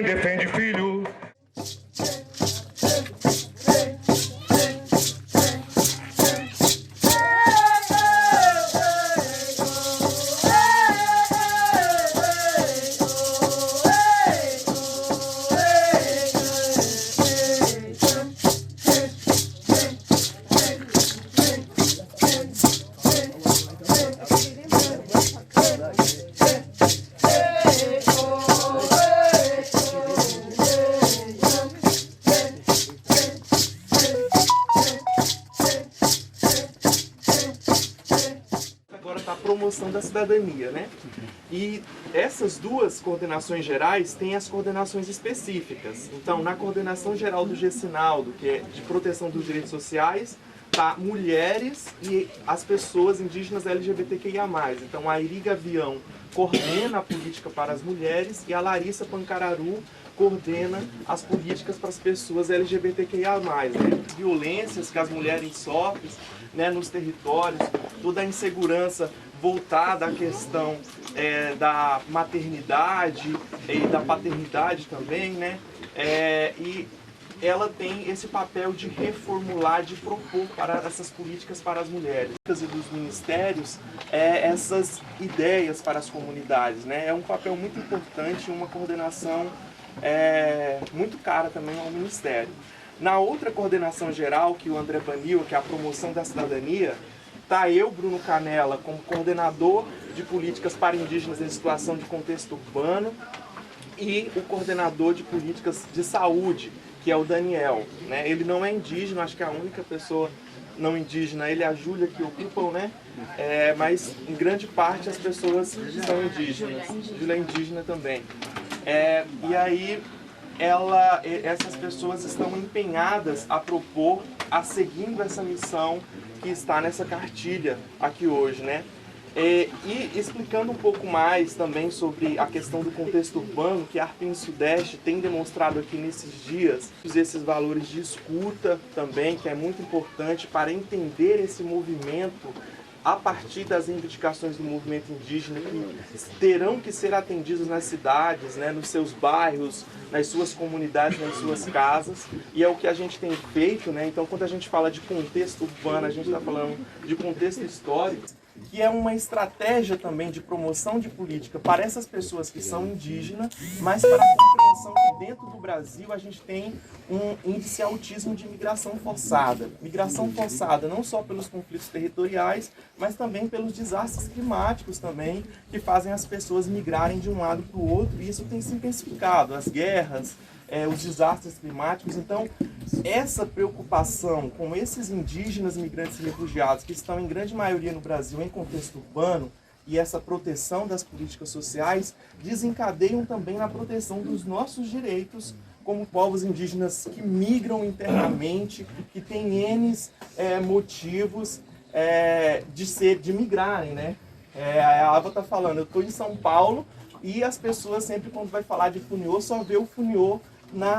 mãe defende filho. Promoção da cidadania, né? E essas duas coordenações gerais têm as coordenações específicas. Então, na coordenação geral do GESINALDO, que é de proteção dos direitos sociais, tá mulheres e as pessoas indígenas LGBTQIA+. Então, a Iri Gavião coordena a política para as mulheres e a Larissa Pancararu coordena as políticas para as pessoas LGBTQIA+, né? Violências que as mulheres sofrem, né, nos territórios, toda a insegurança voltada à questão da maternidade e da paternidade também, né? E ela tem esse papel de reformular, de propor para essas políticas para as mulheres. E dos ministérios, essas ideias para as comunidades, né? É um papel muito importante, uma coordenação muito cara também ao Ministério. Na outra coordenação geral, que o André baniu, que é a promoção da cidadania, tá eu, Bruno Canella, como coordenador de políticas para indígenas em situação de contexto urbano, e o coordenador de políticas de saúde, que é o Daniel, né? Ele não é indígena, acho que é a única pessoa não indígena, ele e a Júlia que ocupam, né? Mas em grande parte as pessoas são indígenas. Júlia é indígena também. E aí essas pessoas estão empenhadas a propor, a seguindo essa missão que está nessa cartilha aqui hoje, né? E explicando um pouco mais também sobre a questão do contexto urbano, que a Arpim Sudeste tem demonstrado aqui nesses dias, esses valores de escuta também, que é muito importante para entender esse movimento a partir das reivindicações do movimento indígena, que terão que ser atendidos nas cidades, né, nos seus bairros, nas suas comunidades, nas suas casas, e é o que a gente tem feito, né? Então, quando a gente fala de contexto urbano, a gente está falando de contexto histórico, que é uma estratégia também de promoção de política para essas pessoas que são indígenas, mas para a compreensão que dentro do Brasil a gente tem um índice altíssimo de migração forçada. Migração forçada não só pelos conflitos territoriais, mas também pelos desastres climáticos também, que fazem as pessoas migrarem de um lado para o outro, e isso tem se intensificado, as guerras, os desastres climáticos. Então, essa preocupação com esses indígenas, migrantes e refugiados, que estão em grande maioria no Brasil em contexto urbano, e essa proteção das políticas sociais, desencadeiam também na proteção dos nossos direitos como povos indígenas que migram internamente, que têm N motivos de migrarem, né? A Ava está falando, eu estou em São Paulo, e as pessoas sempre, quando vai falar de Funiô, só vê o Funiô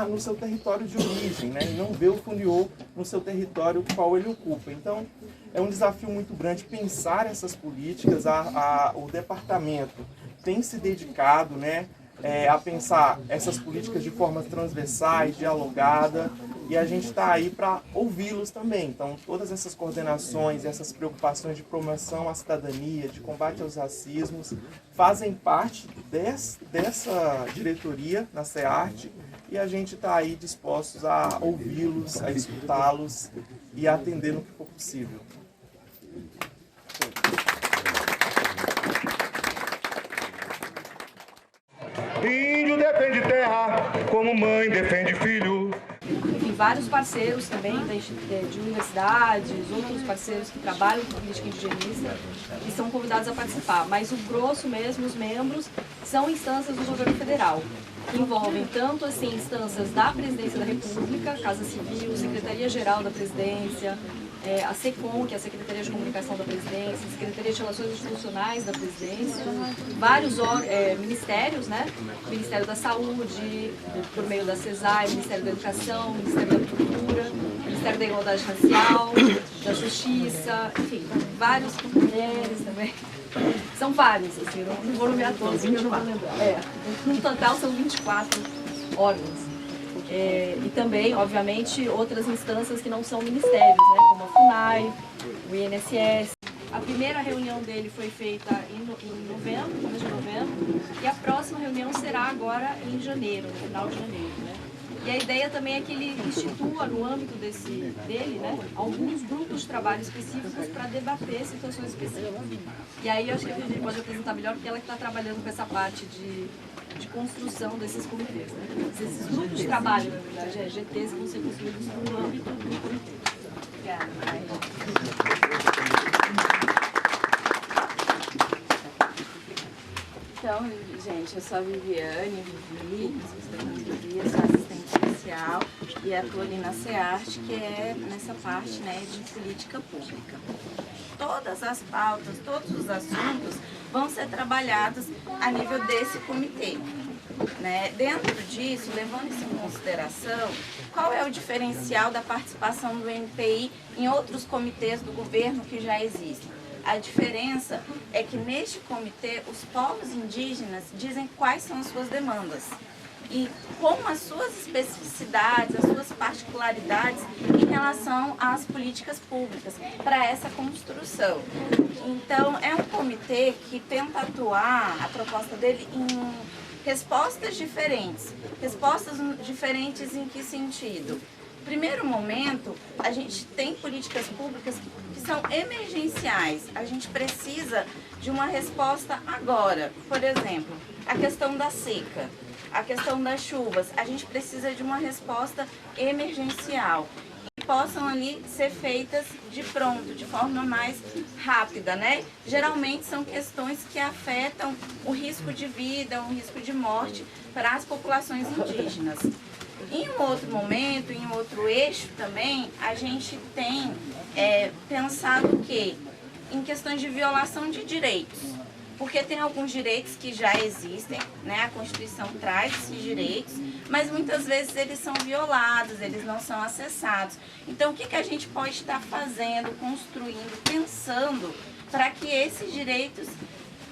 no seu território de origem, né? E não vê o Funiô no seu território qual ele ocupa. Então, é um desafio muito grande pensar essas políticas. O departamento tem se dedicado, né, a pensar essas políticas de forma transversais, dialogada, e a gente está aí para ouvi-los também. Então, todas essas coordenações, essas preocupações de promoção à cidadania, de combate aos racismos, fazem parte dessa diretoria na SEARTE, e a gente está aí dispostos a ouvi-los, a escutá-los e a atender no que for possível. Índio defende terra, como mãe defende filho. Enfim, vários parceiros também de universidades, outros parceiros que trabalham com política indigenista, que são convidados a participar. Mas o grosso mesmo, os membros, são instâncias do governo federal, que envolvem tanto assim instâncias da Presidência da República, Casa Civil, Secretaria-Geral da Presidência, a SECOM, que é a Secretaria de Comunicação da Presidência, Secretaria de Relações Institucionais da Presidência, vários ministérios, né? Ministério da Saúde, por meio da CESAI, Ministério da Educação, Ministério da Cultura, Ministério da Igualdade Racial, da Justiça, enfim, vários mulheres também. São vários, assim, não vou nomear todos, porque eu não vou lembrar. No total são 24 órgãos. E também, obviamente, outras instâncias que não são ministérios, né, como a FUNAI, o INSS. A primeira reunião dele foi feita em novembro, começo de novembro, e a próxima reunião será agora em janeiro, no final de janeiro, né? E a ideia também é que ele institua, no âmbito dele, né, alguns grupos de trabalho específicos para debater situações específicas. E aí eu acho que a gente pode apresentar melhor, porque ela que está trabalhando com essa parte de construção desses comitês, né? Esses grupos de trabalho, na verdade, GTs que vão ser construídos no âmbito do comitê. Obrigada. Então, gente, eu sou a Viviane, eu sou assistente social e atuo ali na SEARTE, que é nessa parte, né, de política pública. Todas as pautas, todos os assuntos vão ser trabalhados a nível desse comitê. Né? Dentro disso, levando isso em consideração, qual é o diferencial da participação do MPI em outros comitês do governo que já existem? A diferença é que neste comitê os povos indígenas dizem quais são as suas demandas e com as suas especificidades, as suas particularidades em relação às políticas públicas para essa construção. Então, é um comitê que tenta atuar, a proposta dele, em respostas diferentes. Respostas diferentes em que sentido? Primeiro momento, a gente tem políticas públicas que são emergenciais. A gente precisa de uma resposta agora. Por exemplo, a questão da seca, a questão das chuvas. A gente precisa de uma resposta emergencial. Que possam ali ser feitas de pronto, de forma mais rápida, né? Geralmente são questões que afetam o risco de vida, o risco de morte para as populações indígenas. Em um outro momento, em um outro eixo também, a gente tem pensado que em questões de violação de direitos, porque tem alguns direitos que já existem, né? A Constituição traz esses direitos, mas muitas vezes eles são violados, eles não são acessados. Então, o que a gente pode estar fazendo, construindo, pensando para que esses direitos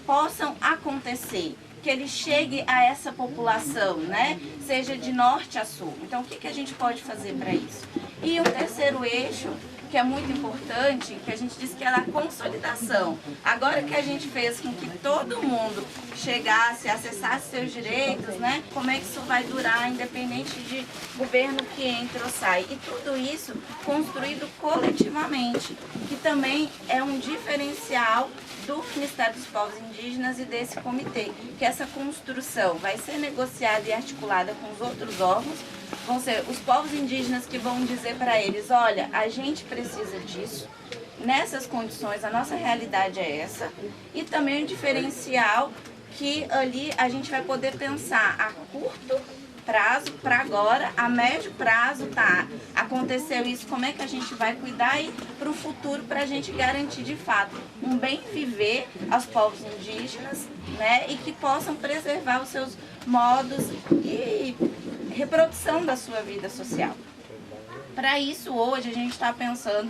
possam acontecer? Que ele chegue a essa população, né? Seja de norte a sul. Então, o que a gente pode fazer para isso? E o terceiro eixo, que é muito importante, que a gente disse que era a consolidação. Agora que a gente fez com que todo mundo chegasse, acessasse seus direitos, né? Como é que isso vai durar, independente de governo que entra ou sai? E tudo isso construído coletivamente, que também é um diferencial do Ministério dos Povos Indígenas e desse comitê, que essa construção vai ser negociada e articulada com os outros órgãos, vão ser os povos indígenas que vão dizer para eles, olha, a gente precisa disso, nessas condições, a nossa realidade é essa, e também o diferencial que ali a gente vai poder pensar a curto prazo para agora, a médio prazo, tá, aconteceu isso, como é que a gente vai cuidar e para o futuro, para a gente garantir de fato um bem viver aos povos indígenas, né, e que possam preservar os seus modos e reprodução da sua vida social. Para isso, hoje, a gente está pensando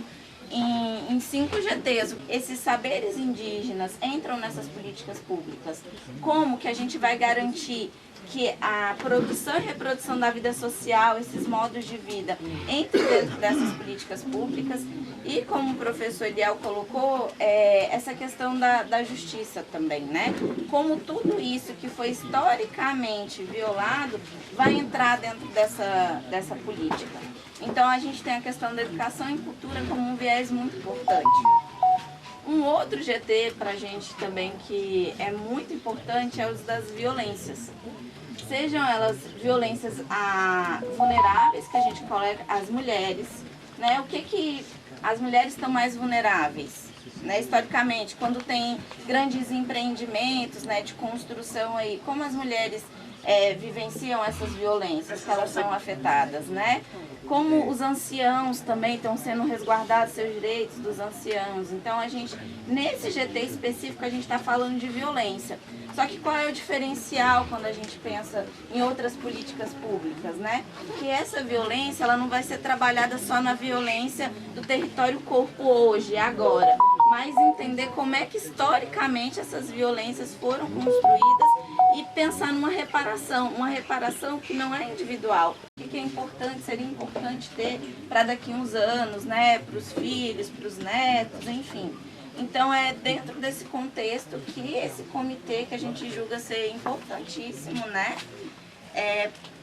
em 5 GTs. Esses saberes indígenas entram nessas políticas públicas. Como que a gente vai garantir que a produção e reprodução da vida social, esses modos de vida, entre dentro dessas políticas públicas? E como o professor Eliel colocou, essa questão da justiça também, né? Como tudo isso que foi historicamente violado vai entrar dentro dessa política. Então a gente tem a questão da educação e cultura como um viés muito importante. Um outro GT para a gente também que é muito importante é o das violências. Sejam elas violências vulneráveis, que a gente coloca as mulheres, né? O que as mulheres estão mais vulneráveis, né? Historicamente, quando tem grandes empreendimentos, né, de construção aí, como as mulheres vivenciam essas violências, que elas são afetadas, né? Como os anciãos também estão sendo resguardados seus direitos dos anciãos. Então, nesse GT específico, a gente está falando de violência. Só que qual é o diferencial quando a gente pensa em outras políticas públicas, né? Que essa violência, ela não vai ser trabalhada só na violência do território corpo hoje, agora, mas entender como é que historicamente essas violências foram construídas e pensar numa reparação que não é individual. O que é importante, seria importante ter para daqui a uns anos, né, para os filhos, para os netos, enfim. Então é dentro desse contexto que esse comitê, que a gente julga ser importantíssimo, né,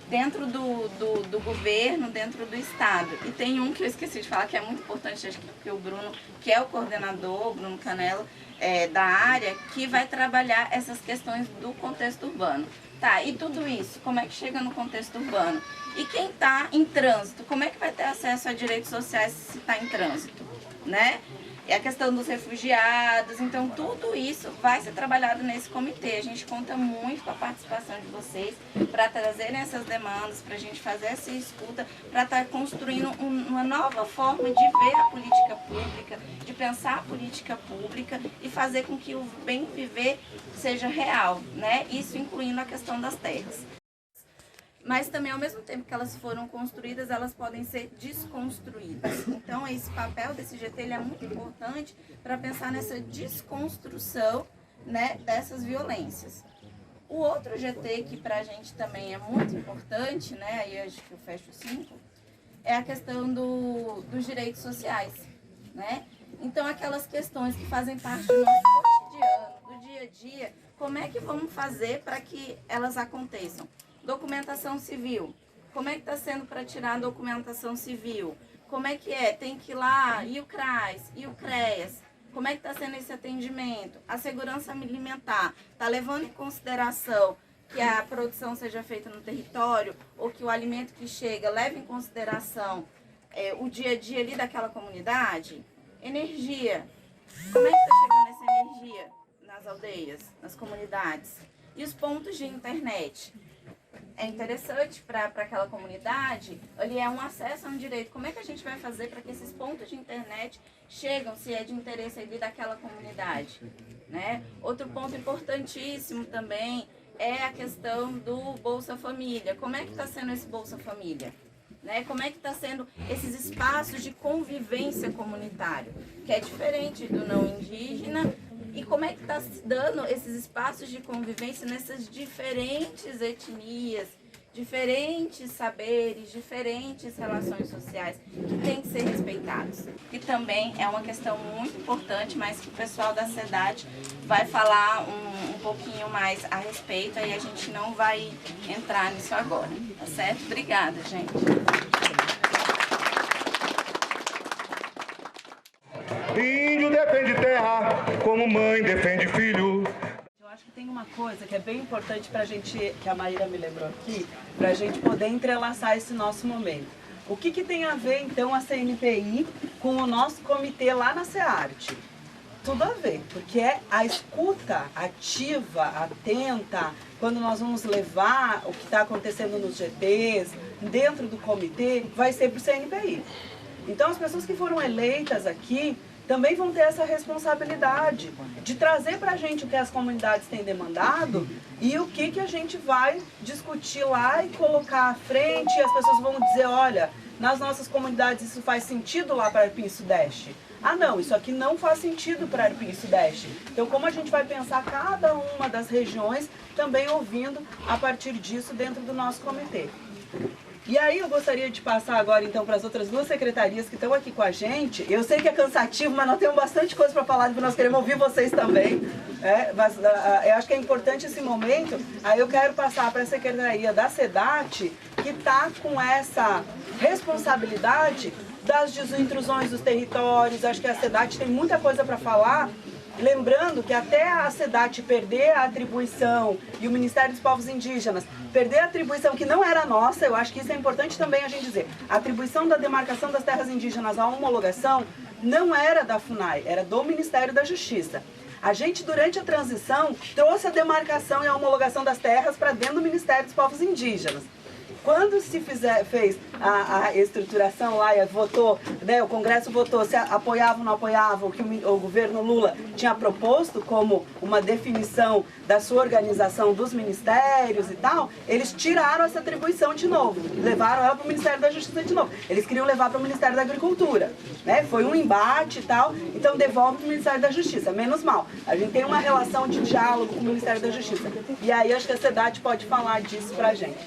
dentro do governo, dentro do Estado. E tem um que eu esqueci de falar, que é muito importante, acho que o Bruno, que é o coordenador, o Bruno Canello, da área, que vai trabalhar essas questões do contexto urbano. Tá, e tudo isso, como é que chega no contexto urbano? E quem está em trânsito, como é que vai ter acesso a direitos sociais se está em trânsito, né? É a questão dos refugiados, então tudo isso vai ser trabalhado nesse comitê. A gente conta muito com a participação de vocês para trazerem essas demandas, para a gente fazer essa escuta, para estar construindo uma nova forma de ver a política pública, de pensar a política pública e fazer com que o bem viver seja real, né? Isso incluindo a questão das terras. Mas também, ao mesmo tempo que elas foram construídas, elas podem ser desconstruídas. Então, esse papel desse GT ele é muito importante para pensar nessa desconstrução, né, dessas violências. O outro GT que para a gente também é muito importante, né, aí acho que eu fecho o 5, é a questão dos direitos sociais, né? Então, aquelas questões que fazem parte do nosso cotidiano, do dia a dia, como é que vamos fazer para que elas aconteçam? Documentação civil. Como é que está sendo para tirar a documentação civil? Como é que é? Tem que ir lá, e o CRAS, e o CREAS. Como é que está sendo esse atendimento? A segurança alimentar. Está levando em consideração que a produção seja feita no território ou que o alimento que chega leve em consideração o dia a dia ali daquela comunidade? Energia. Como é que está chegando essa energia nas aldeias, nas comunidades? E os pontos de internet? É interessante para aquela comunidade, ali é um acesso a um direito. Como é que a gente vai fazer para que esses pontos de internet chegam, se é de interesse ali daquela comunidade, né? Outro ponto importantíssimo também é a questão do Bolsa Família. Como é que está sendo esse Bolsa Família? Né? Como é que está sendo esses espaços de convivência comunitária, que é diferente do não indígena, e como é que está se dando esses espaços de convivência nessas diferentes etnias, diferentes saberes, diferentes relações sociais que têm que ser respeitados. Que também é uma questão muito importante, mas que o pessoal da SEDAT vai falar um pouquinho mais a respeito, aí a gente não vai entrar nisso agora, tá certo? Obrigada, gente. Índio defende terra, como mãe defende filho. Eu acho que tem uma coisa que é bem importante para a gente, que a Maíra me lembrou aqui, para a gente poder entrelaçar esse nosso momento. O que tem a ver, então, a CNPI com o nosso comitê lá na SEARTE? Tudo a ver, porque é a escuta ativa, atenta, quando nós vamos levar o que está acontecendo nos GTs, dentro do comitê, vai ser para o CNPI. Então, as pessoas que foram eleitas aqui também vão ter essa responsabilidade de trazer para a gente o que as comunidades têm demandado e o que a gente vai discutir lá e colocar à frente, e as pessoas vão dizer, olha, nas nossas comunidades isso faz sentido lá para Arpim Sudeste. Ah não, isso aqui não faz sentido para Arpim Sudeste. Então como a gente vai pensar cada uma das regiões, também ouvindo a partir disso dentro do nosso comitê. E aí eu gostaria de passar agora então para as outras duas secretarias que estão aqui com a gente. Eu sei que é cansativo, mas nós temos bastante coisa para falar, porque nós queremos ouvir vocês também. Mas eu acho que é importante esse momento. Aí eu quero passar para a secretaria da SEDAT, que está com essa responsabilidade das desintrusões dos territórios. Acho que a SEDAT tem muita coisa para falar. Lembrando que até a SEDAT perder a atribuição e o Ministério dos Povos Indígenas perder a atribuição que não era nossa, eu acho que isso é importante também a gente dizer. A atribuição da demarcação das terras indígenas à homologação não era da FUNAI, era do Ministério da Justiça. A gente, durante a transição, trouxe a demarcação e a homologação das terras para dentro do Ministério dos Povos Indígenas. Quando se fez a estruturação lá e votou, né, o Congresso votou se apoiavam ou não apoiavam o que o governo Lula tinha proposto como uma definição da sua organização dos ministérios e tal, eles tiraram essa atribuição de novo, levaram ela para o Ministério da Justiça de novo. Eles queriam levar para o Ministério da Agricultura, né? Foi um embate e tal, então devolve para o Ministério da Justiça, menos mal. A gente tem uma relação de diálogo com o Ministério da Justiça. E aí acho que a SEDAT pode falar disso para a gente.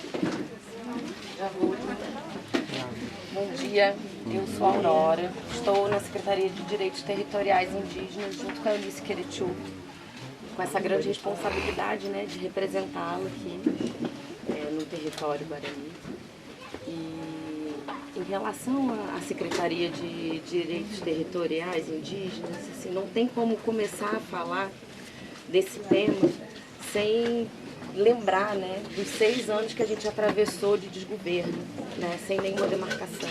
Bom dia, eu sou a Aurora, estou na Secretaria de Direitos Territoriais Indígenas junto com a Eunice Queretiu, com essa grande responsabilidade, né, de representá-la aqui no território Guarani. E em relação à Secretaria de Direitos Territoriais Indígenas, assim, não tem como começar a falar desse tema sem lembrar, né, dos 6 anos que a gente atravessou de desgoverno, né, sem nenhuma demarcação,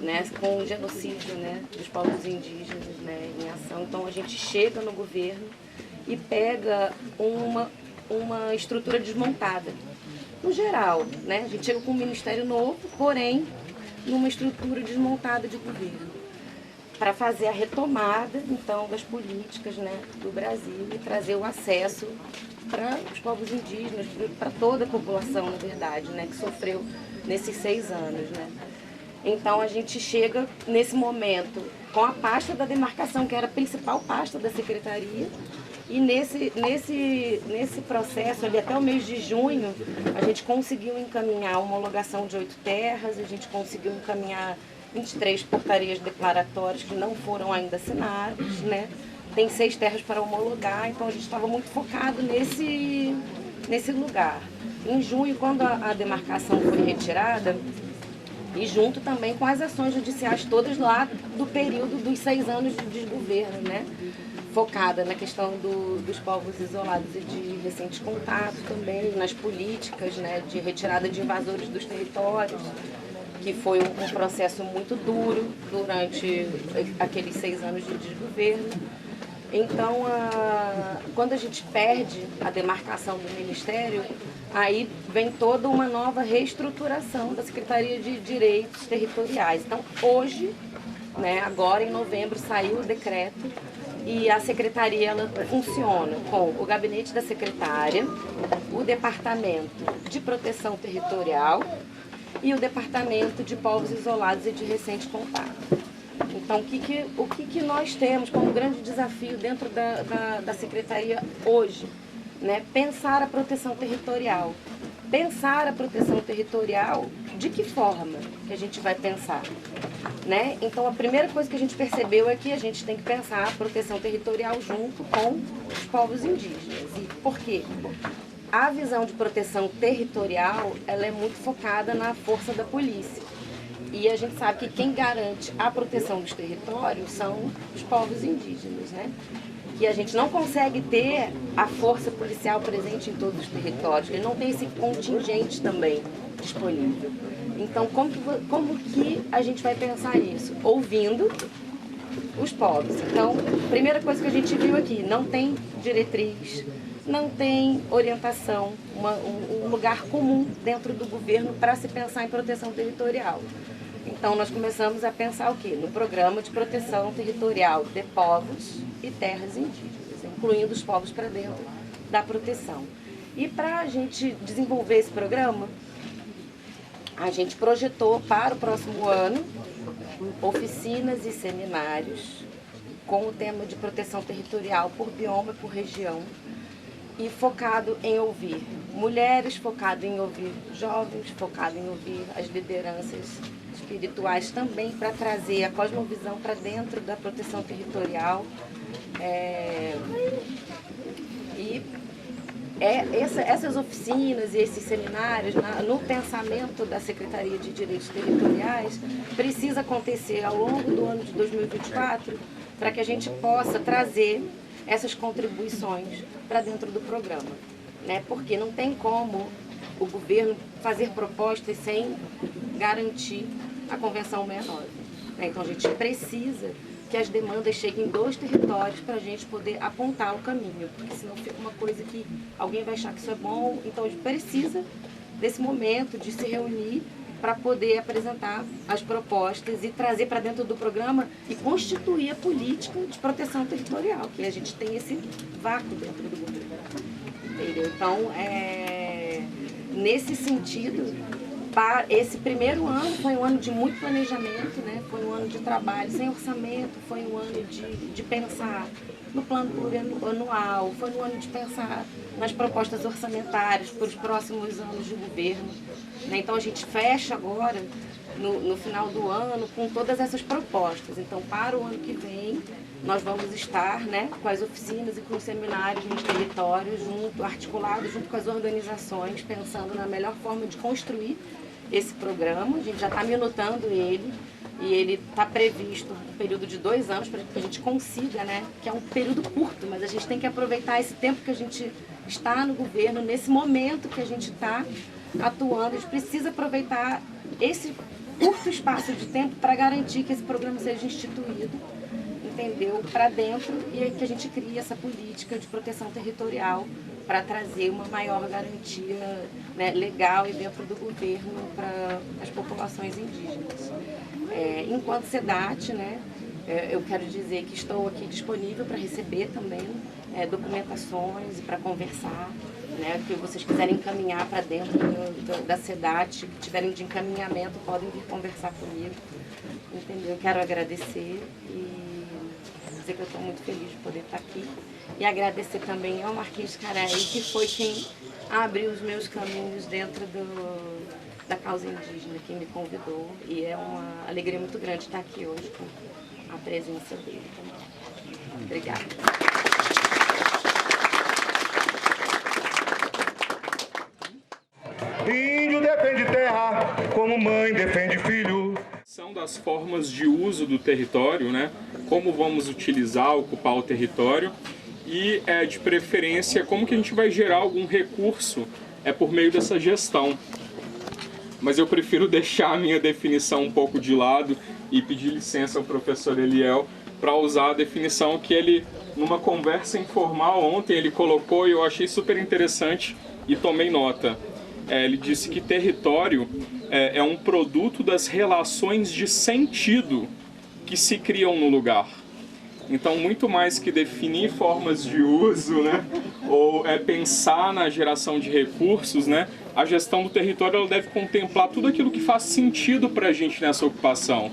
né, com o genocídio, né, dos povos indígenas, né, em ação. Então a gente chega no governo e pega uma estrutura desmontada. No geral, né, a gente chega com um ministério novo, porém numa estrutura desmontada de governo, para fazer a retomada, então, das políticas, né, do Brasil e trazer o acesso para os povos indígenas, para toda a população, na verdade, né, que sofreu nesses 6 anos, né. Então a gente chega nesse momento com a pasta da demarcação, que era a principal pasta da secretaria, e nesse processo, ali até o mês de junho, a gente conseguiu encaminhar a homologação de 8 terras, a gente conseguiu encaminhar 23 portarias declaratórias que não foram ainda assinadas, né? Tem 6 terras para homologar, então a gente estava muito focado nesse lugar. Em junho, quando a demarcação foi retirada, e junto também com as ações judiciais todas lá do período dos 6 anos de desgoverno, né? Focada na questão dos povos isolados e de recentes contatos também, nas políticas, né, de retirada de invasores dos territórios, que foi um processo muito duro durante aqueles 6 anos de desgoverno. Então, quando a gente perde a demarcação do Ministério, aí vem toda uma nova reestruturação da Secretaria de Direitos Territoriais. Então, hoje, né, agora em novembro, saiu o decreto e a Secretaria ela funciona com o gabinete da secretária, o Departamento de Proteção Territorial e o Departamento de Povos Isolados e de Recente Contato. Então, o que nós temos como grande desafio dentro da Secretaria hoje? Né? Pensar a proteção territorial. Pensar a proteção territorial, de que forma que a gente vai pensar? Né? Então, a primeira coisa que a gente percebeu é que a gente tem que pensar a proteção territorial junto com os povos indígenas. E por quê? A visão de proteção territorial, ela é muito focada na força da polícia. E a gente sabe que quem garante a proteção dos territórios são os povos indígenas, né? Que a gente não consegue ter a força policial presente em todos os territórios, ele não tem esse contingente também disponível. Então, como que a gente vai pensar nisso? Ouvindo os povos. Então, primeira coisa que a gente viu aqui, não tem diretriz, não tem orientação, um lugar comum dentro do governo para se pensar em proteção territorial. Então, nós começamos a pensar o quê? No Programa de Proteção Territorial de Povos e Terras Indígenas, incluindo os povos para dentro da proteção. E para a gente desenvolver esse programa, a gente projetou para o próximo ano oficinas e seminários com o tema de proteção territorial por bioma, por região, e focado em ouvir mulheres, focado em ouvir jovens, focado em ouvir as lideranças espirituais também, para trazer a cosmovisão para dentro da proteção territorial. Essas oficinas e esses seminários, no pensamento da Secretaria de Direitos Territoriais, precisa acontecer ao longo do ano de 2024, para que a gente possa trazer essas contribuições para dentro do programa, né? Porque não tem como o governo fazer propostas sem garantir a Convenção 69. Né? Então a gente precisa que as demandas cheguem dos territórios para a gente poder apontar o caminho, porque senão fica uma coisa que alguém vai achar que isso é bom. Então a gente precisa desse momento de se reunir para poder apresentar as propostas e trazer para dentro do programa e constituir a política de proteção territorial, que a gente tem esse vácuo dentro do governo. Entendeu? Então, nesse sentido, esse primeiro ano foi um ano de muito planejamento, né? Foi um ano de trabalho sem orçamento, foi um ano de pensar no plano plurianual, foi um ano de pensar nas propostas orçamentárias para os próximos anos de governo. Né? Então a gente fecha agora, no final do ano, com todas essas propostas. Então, para o ano que vem, nós vamos estar, né, com as oficinas e com os seminários nos territórios, articulados junto com as organizações, pensando na melhor forma de construir esse programa. A gente já está minutando ele. E ele está previsto um período de 2 anos para que a gente consiga, né? Que é um período curto, mas a gente tem que aproveitar esse tempo que a gente está no governo, nesse momento que a gente está atuando. A gente precisa aproveitar esse curto espaço de tempo para garantir que esse programa seja instituído, entendeu? Para dentro, e que a gente crie essa política de proteção territorial para trazer uma maior garantia, né, legal e dentro do governo para as populações indígenas. Enquanto SEDAT, né, eu quero dizer que estou aqui disponível para receber também documentações e para conversar, né, que vocês quiserem encaminhar para dentro da SEDAT, que tiverem de encaminhamento, podem vir conversar comigo, entendeu? Eu quero agradecer e dizer que eu estou muito feliz de poder estar aqui e agradecer também ao Marquês Caraí, que foi quem abriu os meus caminhos dentro da causa indígena, quem me convidou, e é uma alegria muito grande estar aqui hoje com a presença dele também. Obrigada. Índio defende terra como mãe defende filho. São das formas de uso do território, né? Como vamos utilizar, ocupar o território e, de preferência, como que a gente vai gerar algum recurso por meio dessa gestão. Mas eu prefiro deixar a minha definição um pouco de lado e pedir licença ao professor Eliel para usar a definição que ele, numa conversa informal ontem, ele colocou e eu achei super interessante e tomei nota. Ele disse que território é um produto das relações de sentido que se criam no lugar. Então, muito mais que definir formas de uso, né, ou pensar na geração de recursos, né, a gestão do território ela deve contemplar tudo aquilo que faz sentido para a gente nessa ocupação.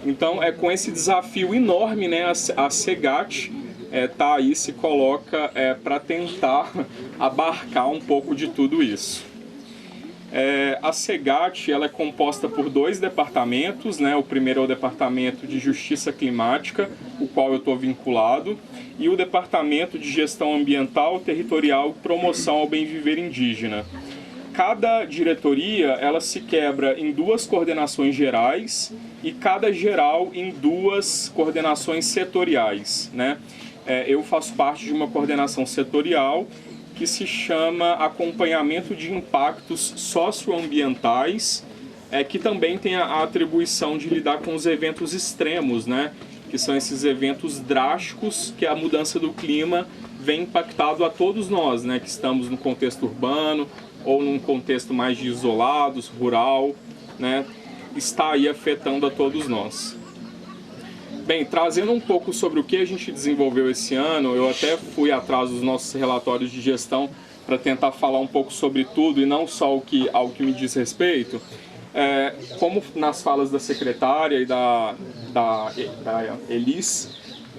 Então, com esse desafio enorme, né, a SEGAT tá aí, se coloca para tentar abarcar um pouco de tudo isso. A SEGAT ela é composta por 2 departamentos, né? O primeiro é o Departamento de Justiça Climática, o qual eu estou vinculado, e o Departamento de Gestão Ambiental, Territorial e Promoção ao Bem Viver Indígena. Cada diretoria ela se quebra em 2 coordenações gerais e cada geral em 2 coordenações setoriais, né? Eu faço parte de uma coordenação setorial que se chama Acompanhamento de Impactos Socioambientais, que também tem a atribuição de lidar com os eventos extremos, né? Que são esses eventos drásticos que a mudança do clima vem impactado a todos nós, né? Que estamos no contexto urbano ou num contexto mais de isolados, rural, né? Está aí afetando a todos nós. Bem, trazendo um pouco sobre o que a gente desenvolveu esse ano, eu até fui atrás dos nossos relatórios de gestão para tentar falar um pouco sobre tudo e não só ao que me diz respeito. Como nas falas da secretária e da Elis,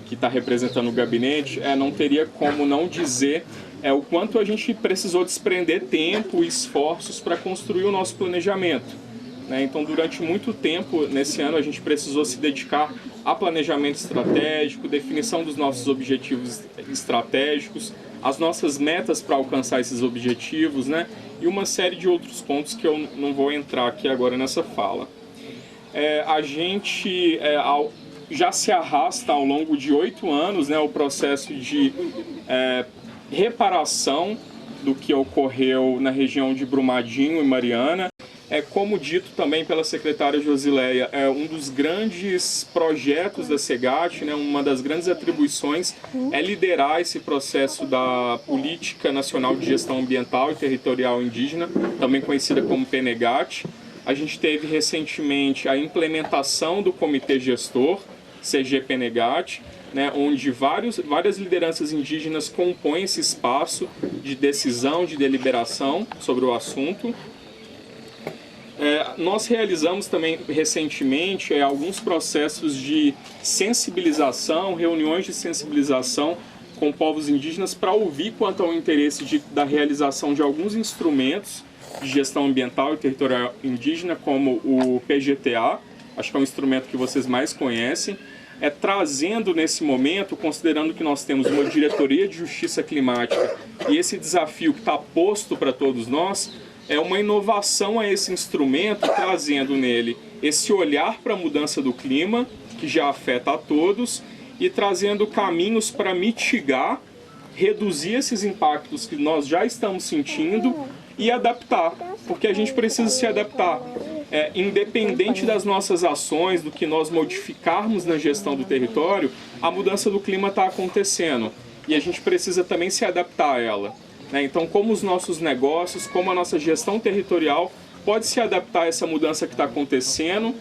que está representando o gabinete, não teria como não dizer o quanto a gente precisou desprender tempo e esforços para construir o nosso planejamento. Então, durante muito tempo, nesse ano, a gente precisou se dedicar a planejamento estratégico, definição dos nossos objetivos estratégicos, as nossas metas para alcançar esses objetivos, né? E uma série de outros pontos que eu não vou entrar aqui agora nessa fala. A gente já se arrasta ao longo de 8 anos, né, o processo de reparação do que ocorreu na região de Brumadinho e Mariana. como dito também pela secretária Josileia, um dos grandes projetos da SEGAT, né, uma das grandes atribuições é liderar esse processo da Política Nacional de Gestão Ambiental e Territorial Indígena, também conhecida como PNGAT. A gente teve recentemente a implementação do Comitê Gestor, CG-PNGAT, né, onde várias lideranças indígenas compõem esse espaço de decisão, de deliberação sobre o assunto. Nós realizamos também recentemente alguns processos de sensibilização, reuniões de sensibilização com povos indígenas para ouvir quanto ao interesse da realização de alguns instrumentos de gestão ambiental e territorial indígena, como o PGTA, acho que é um instrumento que vocês mais conhecem, trazendo nesse momento, considerando que nós temos uma diretoria de justiça climática e esse desafio que está posto para todos nós, uma inovação a esse instrumento, trazendo nele esse olhar para a mudança do clima, que já afeta a todos, e trazendo caminhos para mitigar, reduzir esses impactos que nós já estamos sentindo e adaptar, porque a gente precisa se adaptar. Independente das nossas ações, do que nós modificarmos na gestão do território, a mudança do clima está acontecendo e a gente precisa também se adaptar a ela. Então, como os nossos negócios, como a nossa gestão territorial pode se adaptar a essa mudança que está acontecendo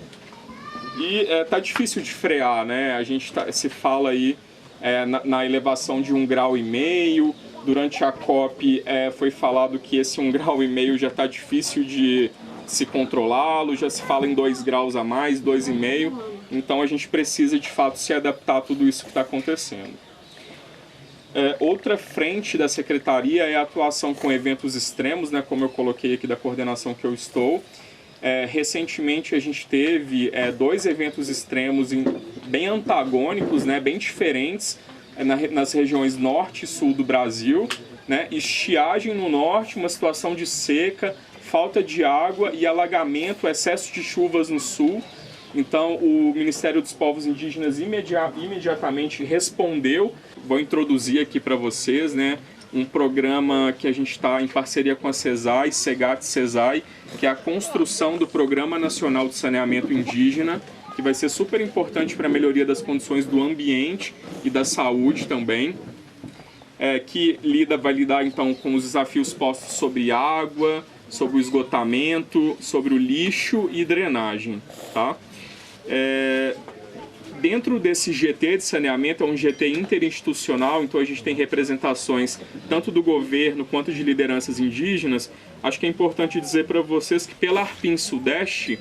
e está difícil de frear, né? A gente se fala aí na elevação de 1,5 grau, durante a COP foi falado que esse 1,5 grau já está difícil de se controlá-lo, já se fala em 2 graus a mais, 2,5, então a gente precisa de fato se adaptar a tudo isso que está acontecendo. Outra frente da Secretaria é a atuação com eventos extremos, né, como eu coloquei aqui da coordenação que eu estou. Recentemente a gente teve 2 eventos extremos bem antagônicos, né, bem diferentes, nas regiões norte e sul do Brasil, né, estiagem no norte, uma situação de seca, falta de água e alagamento, excesso de chuvas no sul. Então o Ministério dos Povos Indígenas imediatamente respondeu. Vou introduzir aqui para vocês, né, um programa que a gente está em parceria com a CESAI, SEGAT-CESAI, que é a construção do Programa Nacional de Saneamento Indígena, que vai ser super importante para a melhoria das condições do ambiente e da saúde também, que vai lidar então com os desafios postos sobre água, sobre o esgotamento, sobre o lixo e drenagem, tá? Dentro desse GT de saneamento, é um GT interinstitucional, então a gente tem representações tanto do governo quanto de lideranças indígenas. Acho que é importante dizer para vocês que pela Arpim Sudeste,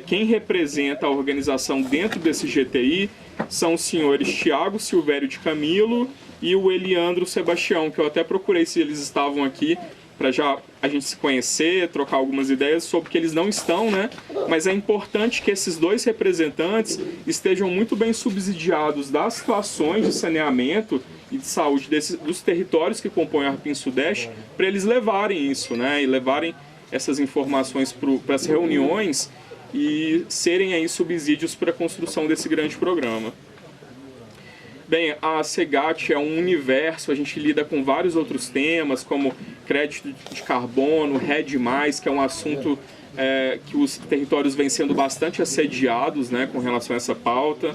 quem representa a organização dentro desse GTI são os senhores Tiago Silvério de Camilo e o Eliandro Sebastião, que eu até procurei se eles estavam aqui, para já a gente se conhecer, trocar algumas ideias sobre que eles não estão, né? Mas é importante que esses 2 representantes estejam muito bem subsidiados das situações de saneamento e de saúde dos territórios que compõem a Arpim Sudeste, para eles levarem isso, né? E levarem essas informações para as reuniões e serem aí subsídios para a construção desse grande programa. Bem, a SEGAT é um universo, a gente lida com vários outros temas, como crédito de carbono, RED+, que é um assunto que os territórios vêm sendo bastante assediados, né, com relação a essa pauta,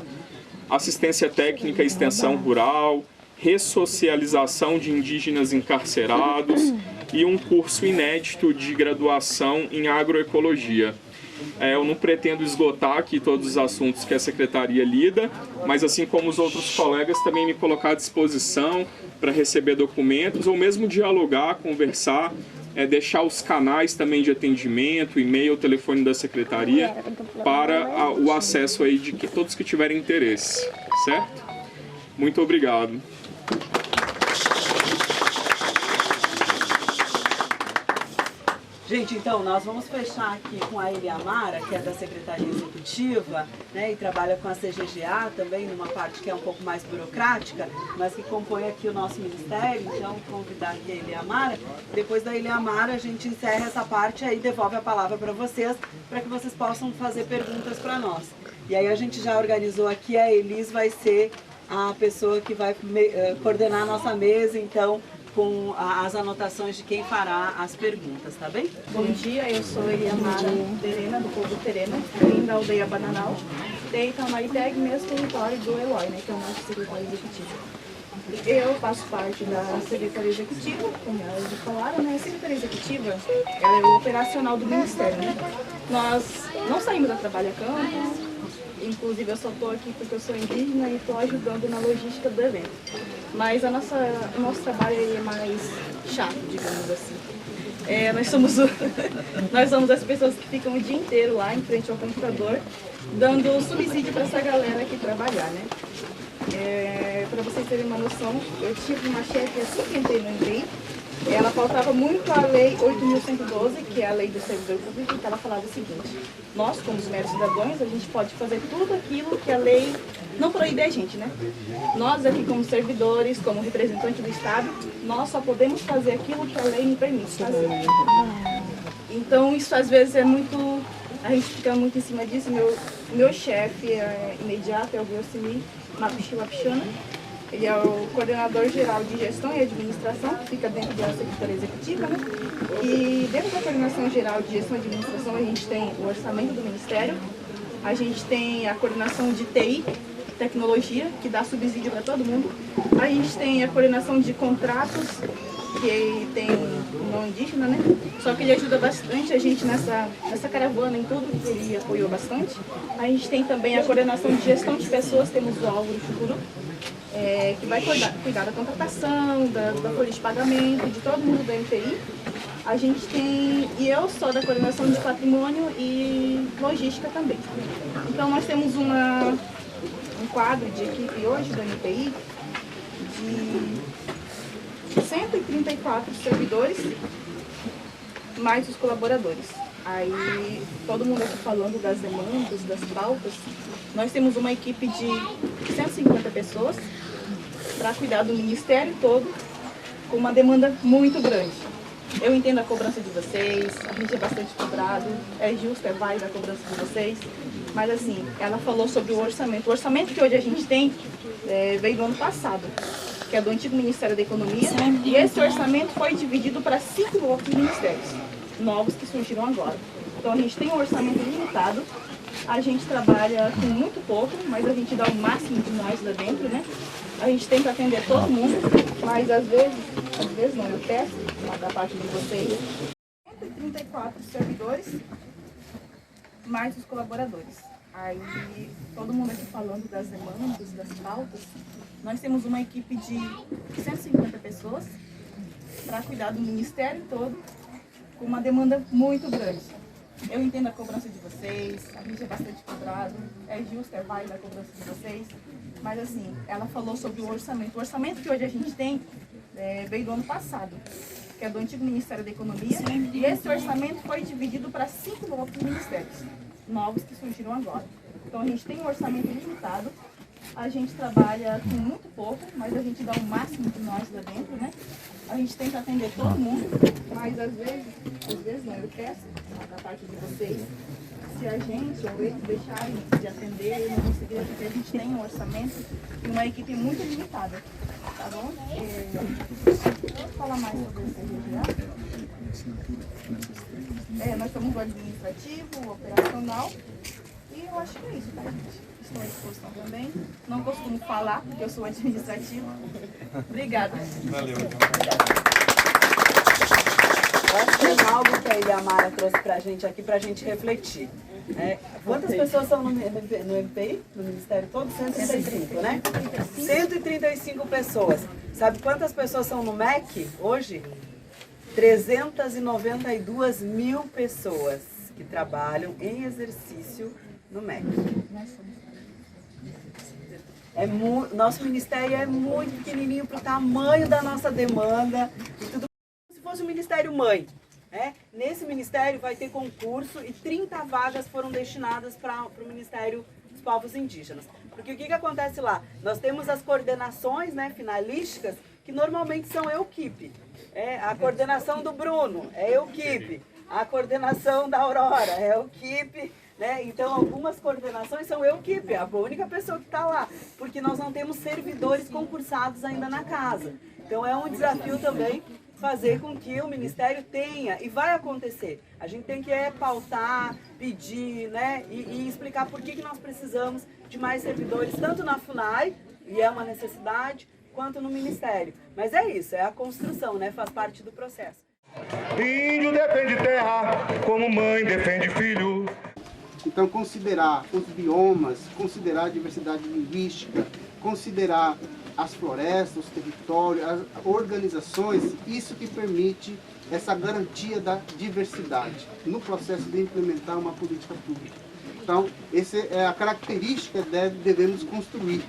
assistência técnica e extensão rural, ressocialização de indígenas encarcerados e um curso inédito de graduação em agroecologia. Eu não pretendo esgotar aqui todos os assuntos que a Secretaria lida, mas assim como os outros colegas, também me colocar à disposição para receber documentos ou mesmo dialogar, conversar, deixar os canais também de atendimento, e-mail, telefone da Secretaria, para o acesso aí de todos que tiverem interesse, certo? Muito obrigado. Gente, então, nós vamos fechar aqui com a Eliamara, que é da Secretaria Executiva, né, e trabalha com a CGGA também, numa parte que é um pouco mais burocrática, mas que compõe aqui o nosso ministério. Então, convidar aqui a Eliamara. Depois da Eliamara, a gente encerra essa parte e aí devolve a palavra para vocês, para que vocês possam fazer perguntas para nós. E aí a gente já organizou aqui, a Elis vai ser a pessoa que vai coordenar a nossa mesa, então, com as anotações de quem fará as perguntas, tá bem? Bom dia, eu sou Eliamara Terena, do povo Terena, vim da aldeia Bananal, de Itamariteg, mesmo território do Eloy, né, que é o nosso secretário executivo. Eu faço parte da Secretaria Executiva, como elas já falaram, né? A Secretaria Executiva ela é o operacional do Ministério, né? Nós não saímos da Trabalha Campus, inclusive eu só estou aqui porque eu sou indígena e estou ajudando na logística do evento. Mas o nosso trabalho é mais chato, digamos assim. Nós somos as pessoas que ficam o dia inteiro lá em frente ao computador, dando subsídio para essa galera aqui trabalhar, né? Para vocês terem uma noção, eu tive uma chefe assim que entrei no MBI, ela faltava muito a lei 8.112, que é a lei do servidor público, que ela falava o seguinte: nós, como os meros cidadãos, a gente pode fazer tudo aquilo que a lei não proíbe a gente, né? Nós aqui como servidores, como representante do Estado, nós só podemos fazer aquilo que a lei nos permite fazer. Então isso às vezes é muito... A gente fica muito em cima disso. Meu chefe imediato é o Grossimi Mapichilapchana. Ele é o coordenador geral de gestão e administração, que fica dentro da Secretaria Executiva, né? E dentro da coordenação geral de gestão e administração a gente tem o orçamento do Ministério, a gente tem a coordenação de TI, tecnologia, que dá subsídio para todo mundo, a gente tem a coordenação de contratos, que tem um não indígena, né? Só que ele ajuda bastante a gente nessa caravana, em tudo, que ele apoiou bastante. A gente tem também a coordenação de gestão de pessoas, temos o Álvaro Chukuru, que vai cuidar da contratação, da folha de pagamento, de todo mundo do MTI. A gente tem, e eu sou da coordenação de patrimônio e logística também. Então nós temos um quadro de equipe hoje do MTI de 134 servidores, mais os colaboradores. Aí, todo mundo aqui falando das demandas, das pautas. Nós temos uma equipe de 150 pessoas para cuidar do Ministério todo, com uma demanda muito grande. Eu entendo a cobrança de vocês, a gente é bastante cobrado, é justo, é válida a cobrança de vocês, mas assim, ela falou sobre o orçamento. O orçamento que hoje a gente tem veio do ano passado, que é do antigo Ministério da Economia, e esse orçamento foi dividido para 5 outros ministérios novos que surgiram agora. Então a gente tem um orçamento limitado, a gente trabalha com muito pouco, mas a gente dá o máximo de nós lá dentro, né? A gente tenta atender todo mundo, mas às vezes não, eu peço da parte de vocês. 134 servidores, mais os colaboradores. Aí, todo mundo aqui falando das demandas, das pautas. Nós temos uma equipe de 150 pessoas para cuidar do Ministério todo, com uma demanda muito grande. Eu entendo a cobrança de vocês, a gente é bastante cobrado, é justo, é válida a cobrança de vocês, mas assim, ela falou sobre o orçamento. O orçamento que hoje a gente tem veio do ano passado, que é do antigo Ministério da Economia, e esse orçamento foi dividido para 5 outros ministérios novos que surgiram agora. Então a gente tem um orçamento limitado, a gente trabalha com muito pouco, mas a gente dá o máximo de nós lá dentro, né? A gente tenta atender todo mundo, mas às vezes não, eu peço da parte de vocês, se a gente ou eles deixarem de atender, eu não conseguir, porque a gente tem um orçamento e uma equipe muito limitada, tá bom? Vou falar mais sobre esse RGA. Nós somos o administrativo, o operacional, e eu acho que é isso, tá, gente? Estou à disposição também. Não costumo falar, porque eu sou administrativo. Obrigada. Valeu. Acho que é algo que a Eliamara trouxe pra gente aqui, pra gente refletir. Quantas pessoas são no MPI, no Ministério todo? 135, né? 135 pessoas. Sabe quantas pessoas são no MEC hoje? 392 mil pessoas que trabalham em exercício no MEC. Nosso ministério é muito pequenininho para o tamanho da nossa demanda e tudo. Se fosse um ministério mãe, nesse ministério vai ter concurso e 30 vagas foram destinadas para o Ministério dos Povos Indígenas. Porque o que acontece lá? Nós temos as coordenações finalísticas, que normalmente são EUQIP. A coordenação do Bruno é EUQIP. A coordenação da Aurora é EUQIP. Então, algumas coordenações são EUQIP, a única pessoa que está lá, porque nós não temos servidores concursados ainda na casa. Então é um desafio também fazer com que o Ministério tenha, e vai acontecer. A gente tem que pautar, pedir, né, e explicar por que nós precisamos de mais servidores, tanto na FUNAI, e é uma necessidade, quanto no Ministério. Mas é isso, é a construção, né, faz parte do processo. Índio defende terra, como mãe defende filho. Então, considerar os biomas, considerar a diversidade linguística, considerar as florestas, os territórios, as organizações, isso que permite essa garantia da diversidade no processo de implementar uma política pública. Então, essa é a característica que devemos construir,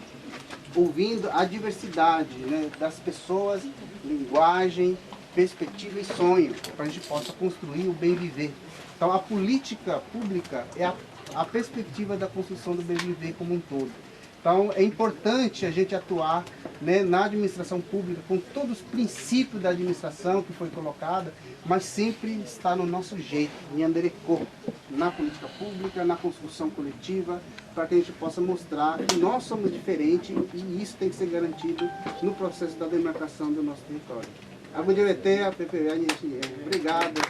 ouvindo a diversidade, né, das pessoas, linguagem, perspectiva e sonho, para a gente possa construir o bem viver. Então, a política pública é a perspectiva da construção do bem viver como um todo. Então, é importante a gente atuar, né, na administração pública com todos os princípios da administração que foi colocada, mas sempre está no nosso jeito, em Anderecô, na política pública, na construção coletiva, para que a gente possa mostrar que nós somos diferentes e isso tem que ser garantido no processo da demarcação do nosso território. Obrigado.